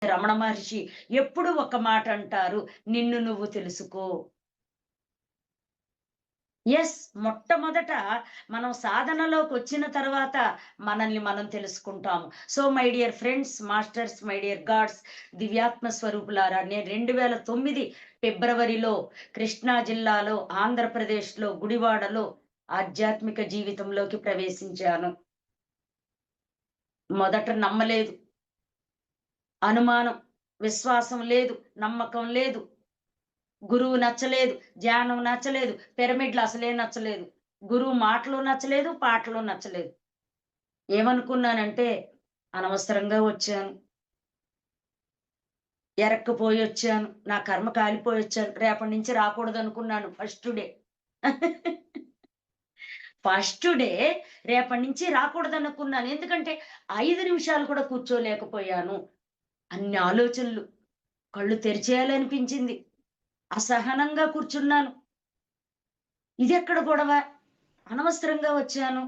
రమణ మహర్షి ఎప్పుడు ఒక మాట అంటారు, నిన్ను నువ్వు తెలుసుకో. యెస్. మొట్టమొదట మనం సాధనలోకొచ్చిన తర్వాత మనల్ని మనం తెలుసుకుంటాము. So, my dear friends, masters, my dear gods, దివ్యాత్మ స్వరూపులారా, నేను 2009 ఫిబ్రవరిలో కృష్ణా జిల్లాలో, ఆంధ్రప్రదేశ్‌లో, గుడివాడలో ఆధ్యాత్మిక జీవితంలోకి ప్రవేశించాను. మొదట నమ్మలేదు. అనుమానం, విశ్వాసం లేదు, నమ్మకం లేదు. గురువు నచ్చలేదు, ధ్యానం నచ్చలేదు, పిరమిడ్‌లు అసలే నచ్చలేదు. గురువు మాటలు నచ్చలేదు, పాటలు నచ్చలేదు. ఏమనుకున్నానంటే, అనవసరంగా వచ్చాను. ఎరక్కపోయొచ్చాను. నా కర్మ కాలిపోయొచ్చాను. రేపటి నుంచి రాకూడదనుకున్నాను ఫస్ట్ డే. ఫస్ట్ డే రేపటి నుంచి రాకూడదనుకున్నాను. ఎందుకంటే 5 నిమిషాలు కూడా కూర్చోలేకపోయాను. అన్ని ఆలోచనలు. కళ్ళు తెరిచేయాలనిపించింది. అసహనంగా కూర్చున్నాను. ఇదెక్కడ గొడవ? అనవసరంగా వచ్చాను.